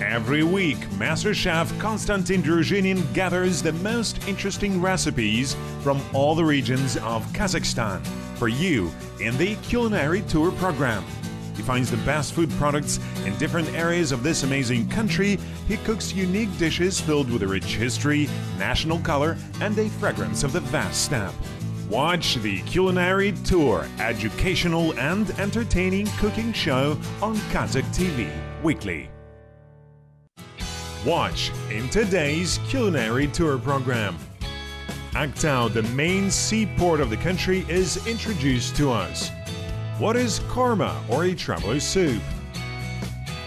Every week, Master Chef Konstantin Druzhinin gathers the most interesting recipes from all the regions of Kazakhstan for you in the Culinary Tour program. He finds the best food products in different areas of this amazing country. He cooks unique dishes filled with a rich history, national color, and a fragrance of the vast steppe. Watch the Culinary Tour, educational and entertaining cooking show on Kazakh TV weekly. Watch in today's Culinary Tour program. Aktau, the main seaport of the country, is introduced to us. What is korma, or a traveler's soup?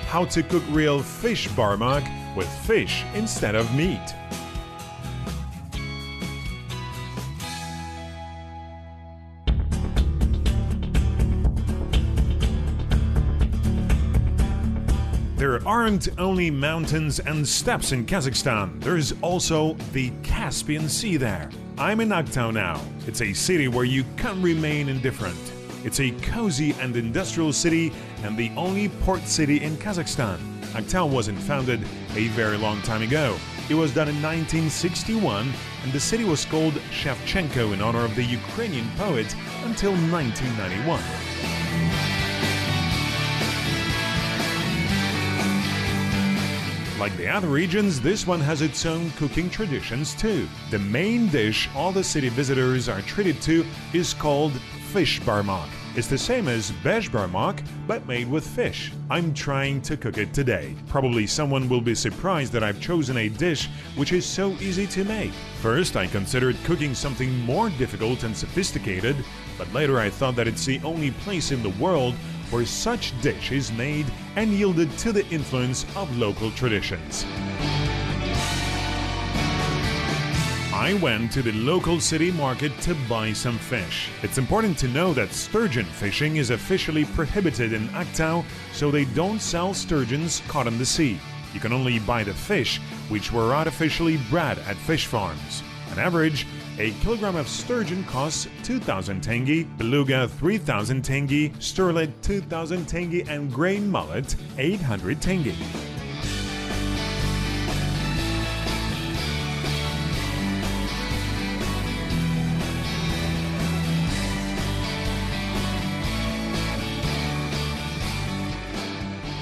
How to cook real fishbarmak with fish instead of meat. There aren't only mountains and steppes in Kazakhstan, there's also the Caspian Sea there. I'm in Aktau now. It's a city where you can't remain indifferent. It's a cozy and industrial city and the only port city in Kazakhstan. Aktau wasn't founded a very long time ago. It was done in 1961 and the city was called Shevchenko in honor of the Ukrainian poet until 1991. Like the other regions, this one has its own cooking traditions too. The main dish all the city visitors are treated to is called Fishbarmak. It's the same as Fishbarmak, but made with fish. I'm trying to cook it today. Probably someone will be surprised that I've chosen a dish which is so easy to make. First, I considered cooking something more difficult and sophisticated, but later I thought that it's the only place in the world where such dish is made and yielded to the influence of local traditions. I went to the local city market to buy some fish. It's important to know that sturgeon fishing is officially prohibited in Aktau, so they don't sell sturgeons caught in the sea. You can only buy the fish which were artificially bred at fish farms. On average, a kilogram of sturgeon costs 2,000 tenge, beluga 3,000 tenge, sterlet 2,000 tenge, and gray mullet 800 tenge.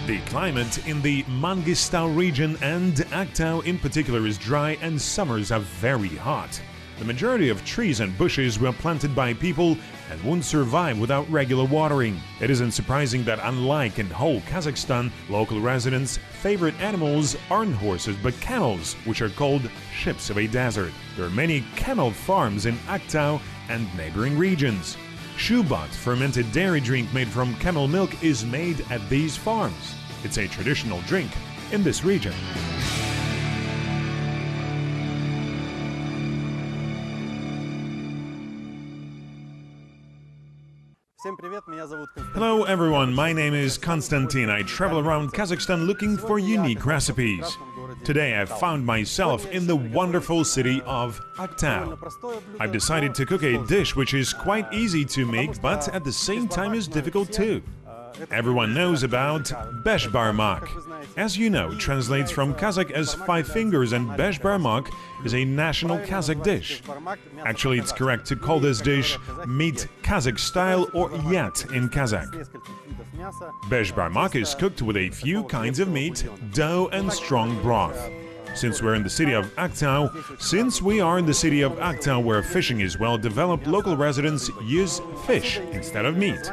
The climate in the Mangistau region and Aktau in particular is dry and summers are very hot. The majority of trees and bushes were planted by people and won't survive without regular watering. It isn't surprising that unlike in whole Kazakhstan, local residents' favorite animals aren't horses but camels, which are called ships of a desert. There are many camel farms in Aktau and neighboring regions. Shubat, fermented dairy drink made from camel milk, is made at these farms. It's a traditional drink in this region. Hello everyone, my name is Konstantin. I travel around Kazakhstan looking for unique recipes. Today I found myself in the wonderful city of Aktau. I've decided to cook a dish which is quite easy to make, but at the same time is difficult too. Everyone knows about Fishbarmak. As you know, translates from Kazakh as five fingers, and Fishbarmak is a national Kazakh dish. Actually, it's correct to call this dish meat Kazakh style or yat in Kazakh. Fishbarmak is cooked with a few kinds of meat, dough and strong broth. Since we are in the city of Aktau where fishing is well developed, local residents use fish instead of meat.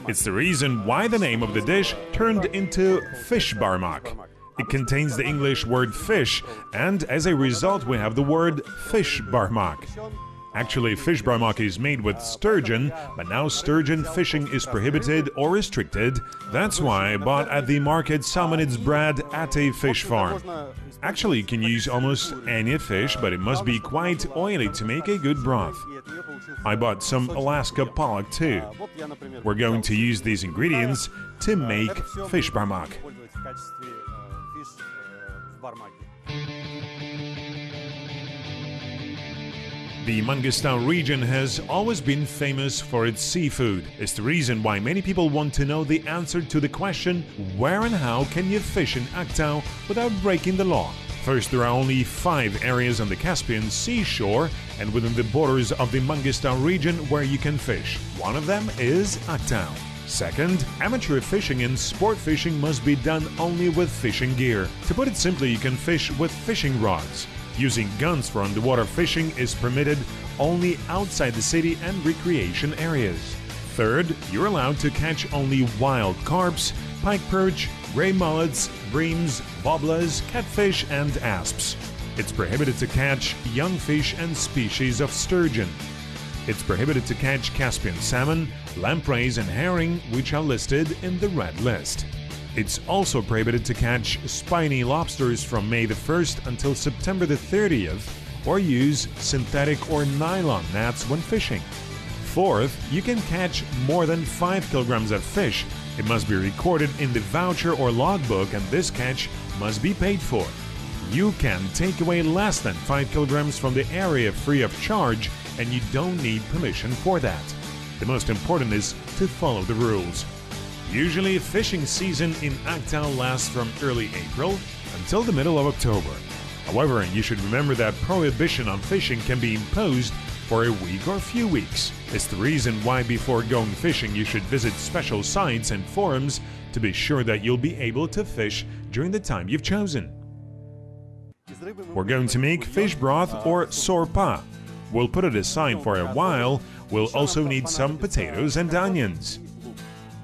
It's the reason why the name of the dish turned into Fishbarmak. It contains the English word fish, and as a result we have the word Fishbarmak. Actually, Fishbarmak is made with sturgeon, but now sturgeon fishing is prohibited or restricted. That's why I bought at the market salmonids bred at a fish farm. Actually, you can use almost any fish, but it must be quite oily to make a good broth. I bought some Alaska pollock too. We're going to use these ingredients to make Fishbarmak. The Mangistau region has always been famous for its seafood. It's the reason why many people want to know the answer to the question, where and how can you fish in Aktau without breaking the law? First, there are only 5 areas on the Caspian seashore and within the borders of the Mangistau region where you can fish. One of them is Aktau. Second, amateur fishing and sport fishing must be done only with fishing gear. To put it simply, you can fish with fishing rods. Using guns for underwater fishing is permitted only outside the city and recreation areas. Third, you're allowed to catch only wild carps, pike perch, gray mullets, breams, wobblers, catfish and asps. It's prohibited to catch young fish and species of sturgeon. It's prohibited to catch Caspian salmon, lampreys and herring, which are listed in the red list. It's also prohibited to catch spiny lobsters from May the 1st until September the 30th, or use synthetic or nylon nets when fishing. Fourth, you can catch more than 5 kilograms of fish. It must be recorded in the voucher or logbook, and this catch must be paid for. You can take away less than 5 kilograms from the area free of charge, and you don't need permission for that. The most important is to follow the rules. Usually, fishing season in Aktau lasts from early April until the middle of October. However, you should remember that prohibition on fishing can be imposed for a week or few weeks. It's the reason why before going fishing you should visit special sites and forums to be sure that you'll be able to fish during the time you've chosen. We're going to make fish broth or sorpa. We'll put it aside for a while. We'll also need some potatoes and onions.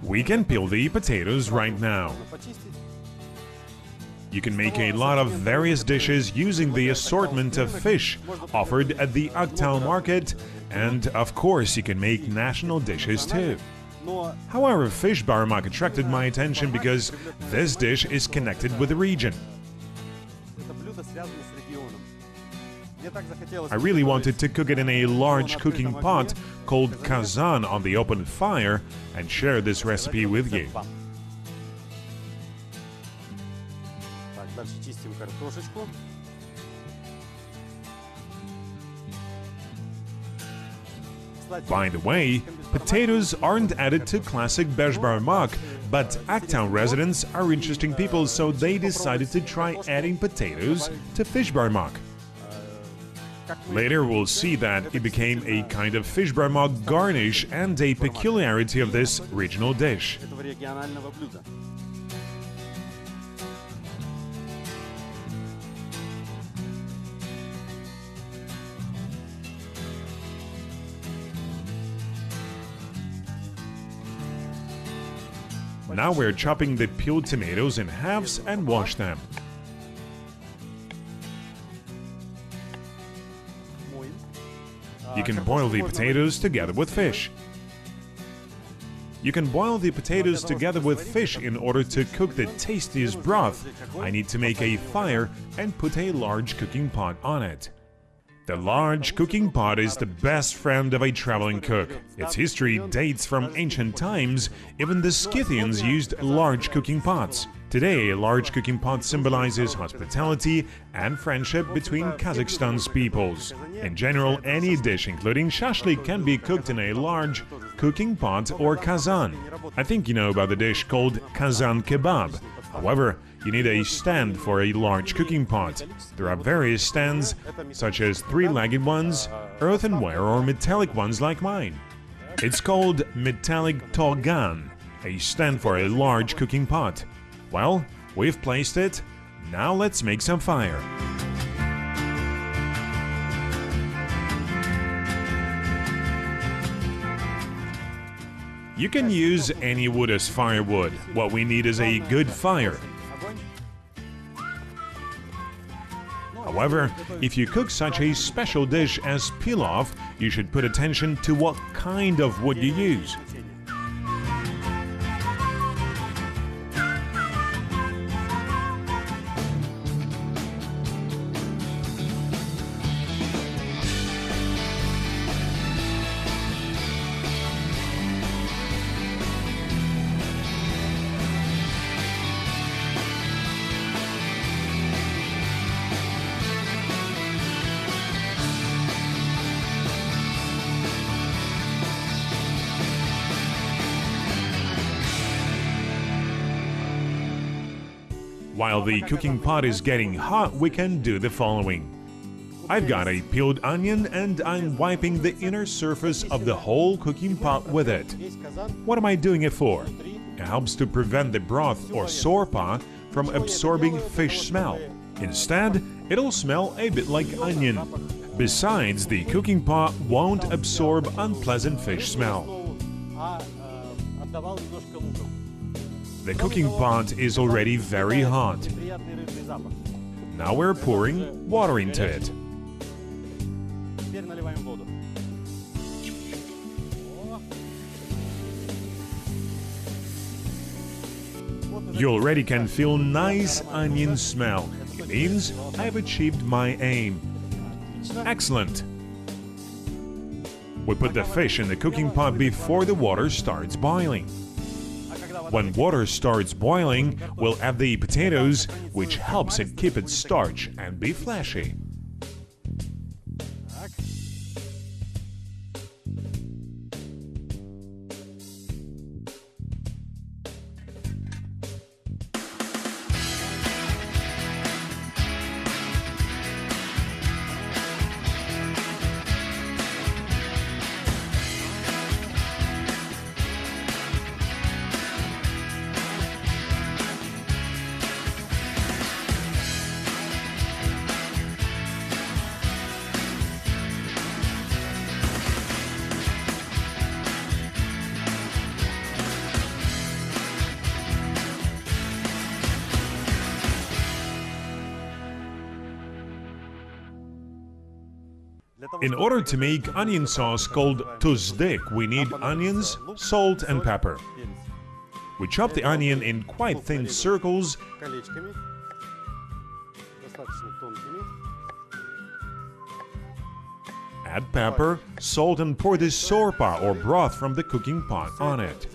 We can peel the potatoes right now. You can make a lot of various dishes using the assortment of fish offered at the Aktau market, and of course you can make national dishes too. However, Fishbarmak attracted my attention because this dish is connected with the region. I really wanted to cook it in a large cooking pot called kazan on the open fire and share this recipe with you. By the way, potatoes aren't added to classic Fishbarmak, but Aktau residents are interesting people, so they decided to try adding potatoes to Fishbarmak. Later we'll see that it became a kind of Fishbarmak garnish and a peculiarity of this regional dish. Now we're chopping the peeled tomatoes in halves and wash them. You can boil the potatoes together with fish. You can boil the potatoes together with fish in order to cook the tastiest broth. I need to make a fire and put a large cooking pot on it. The large cooking pot is the best friend of a traveling cook. Its history dates from ancient times. Even the Scythians used large cooking pots. Today, a large cooking pot symbolizes hospitality and friendship between Kazakhstan's peoples. In general, any dish, including shashlik, can be cooked in a large cooking pot or kazan. I think you know about the dish called kazan kebab. However, you need a stand for a large cooking pot. There are various stands, such as 3-legged ones, earthenware or metallic ones like mine. It's called metallic togan, a stand for a large cooking pot. Well, we've placed it. Now let's make some fire. You can use any wood as firewood. What we need is a good fire. However, if you cook such a special dish as pilaf, you should put attention to what kind of wood you use. While the cooking pot is getting hot, we can do the following. I've got a peeled onion and I'm wiping the inner surface of the whole cooking pot with it. What am I doing it for? It helps to prevent the broth or sorpa from absorbing fish smell. Instead, it'll smell a bit like onion. Besides, the cooking pot won't absorb unpleasant fish smell. The cooking pot is already very hot. Now we're pouring water into it. You already can feel nice onion smell. It means I've achieved my aim. Excellent! We put the fish in the cooking pot before the water starts boiling. When water starts boiling, we'll add the potatoes, which helps it keep its starch and be fleshy. In order to make onion sauce called tuzdik, we need onions, salt and pepper. We chop the onion in quite thin circles, add pepper, salt and pour the sorpa or broth from the cooking pot on it.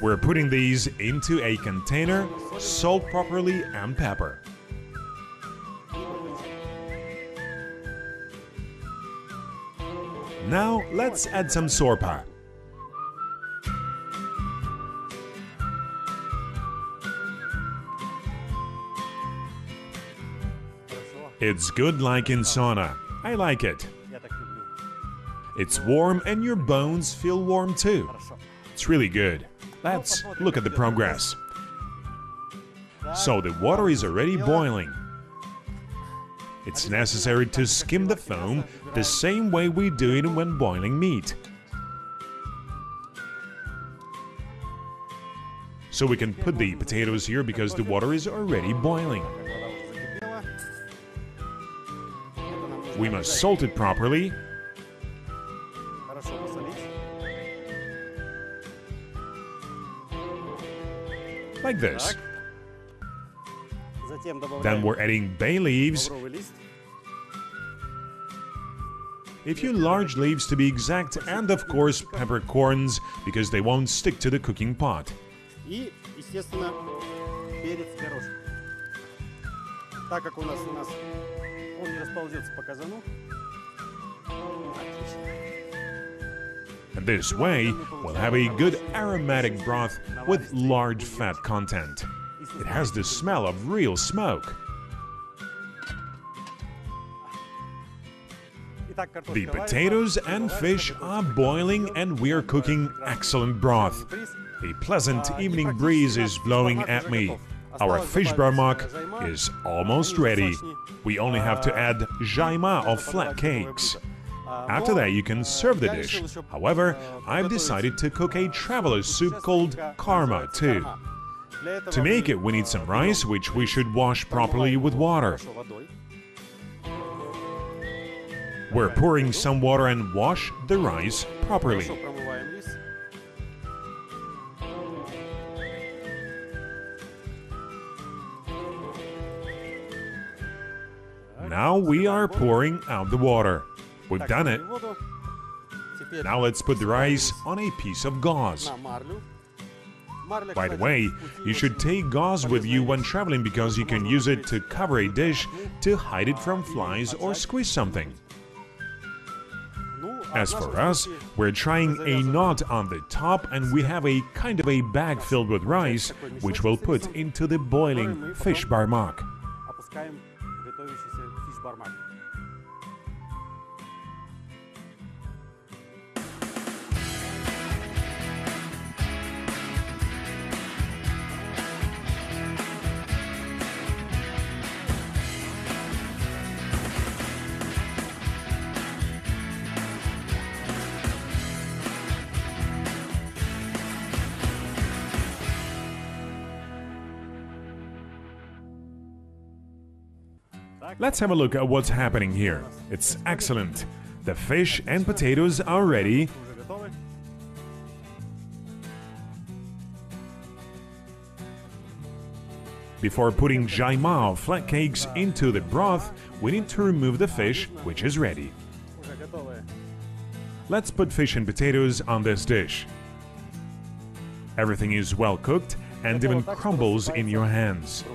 We're putting these into a container, salt properly and pepper. Now let's add some sorpa. It's good like in sauna. I like it. It's warm and your bones feel warm too. It's really good. Let's look at the progress. So the water is already boiling. It's necessary to skim the foam the same way we do it when boiling meat. So we can put the potatoes here because the water is already boiling. We must salt it properly. Like this. Then we're adding bay leaves. A few large leaves to be exact, and of course peppercorns, because they won't stick to the cooking pot. And this way, we'll have a good aromatic broth with large fat content. It has the smell of real smoke. The potatoes and fish are boiling and we're cooking excellent broth. A pleasant evening breeze is blowing at me. Our fishbarmak is almost ready. We only have to add jaima of flat cakes. After that, you can serve the dish. However, I've decided to cook a traveler's soup called karma too. To make it, we need some rice, which we should wash properly with water. We're pouring some water and wash the rice properly. Now we are pouring out the water. We've done it. Now let's put the rice on a piece of gauze. By the way, you should take gauze with you when traveling because you can use it to cover a dish to hide it from flies or squeeze something. As for us, we're trying a knot on the top and we have a kind of a bag filled with rice, which we'll put into the boiling fishbarmak. Let's have a look at what's happening here. It's excellent. The fish and potatoes are ready. Before putting jaima, flat cakes, into the broth, we need to remove the fish, which is ready. Let's put fish and potatoes on this dish. Everything is well cooked and even crumbles in your hands.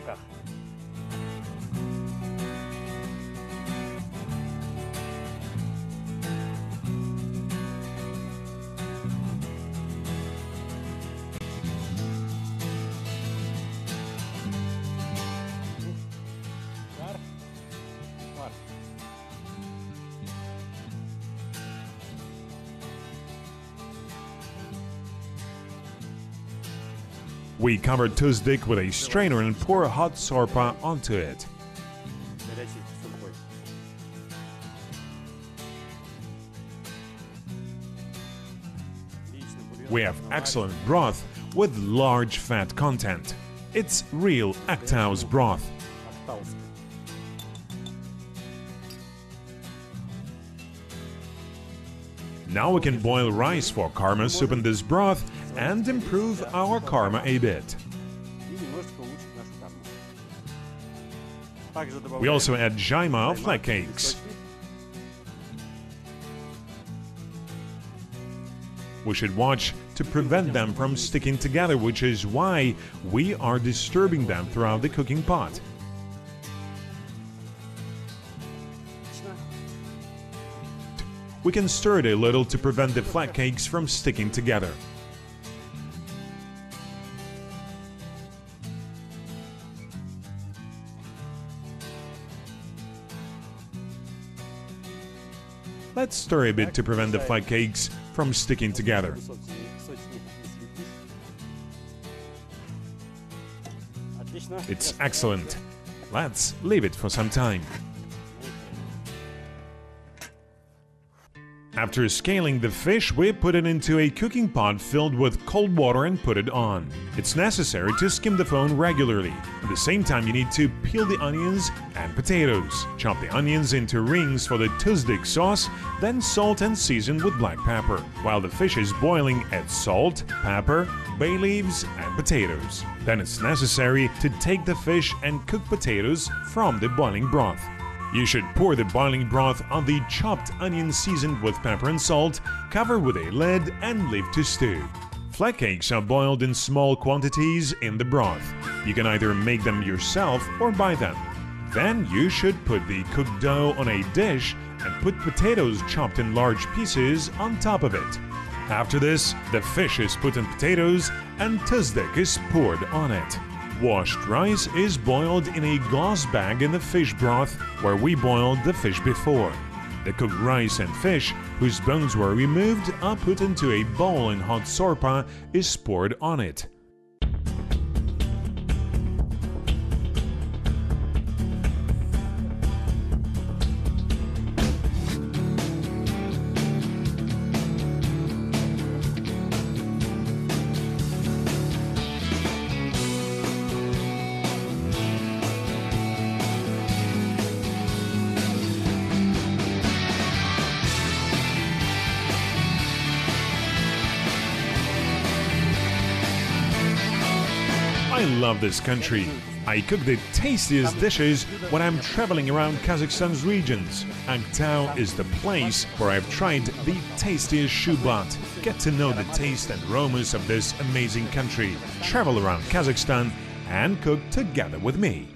We cover tuzdik with a strainer and pour hot sorpa onto it. We have excellent broth with large fat content. It's real Aktau's broth. Now we can boil rice for karma soup in this broth and improve our karma a bit. We also add jaima flat cakes. We should watch to prevent them from sticking together, which is why we are disturbing them throughout the cooking pot. We can stir it a little to prevent the flat cakes from sticking together. Let's stir a bit to prevent the flat cakes from sticking together. It's excellent. Let's leave it for some time. After scaling the fish, we put it into a cooking pot filled with cold water and put it on. It's necessary to skim the phone regularly. At the same time, you need to peel the onions and potatoes. Chop the onions into rings for the tuzdik sauce, then salt and season with black pepper. While the fish is boiling, add salt, pepper, bay leaves, and potatoes. Then it's necessary to take the fish and cook potatoes from the boiling broth. You should pour the boiling broth on the chopped onion seasoned with pepper and salt, cover with a lid and leave to stew. Flat cakes are boiled in small quantities in the broth. You can either make them yourself or buy them. Then you should put the cooked dough on a dish and put potatoes chopped in large pieces on top of it. After this, the fish is put in potatoes and tuzdik is poured on it. Washed rice is boiled in a gauze bag in the fish broth where we boiled the fish before. The cooked rice and fish, whose bones were removed, are put into a bowl and hot sorpa is poured on it. I love this country. I cook the tastiest dishes when I'm traveling around Kazakhstan's regions. Aktau is the place where I've tried the tastiest shubat. Get to know the taste and aromas of this amazing country. Travel around Kazakhstan and cook together with me.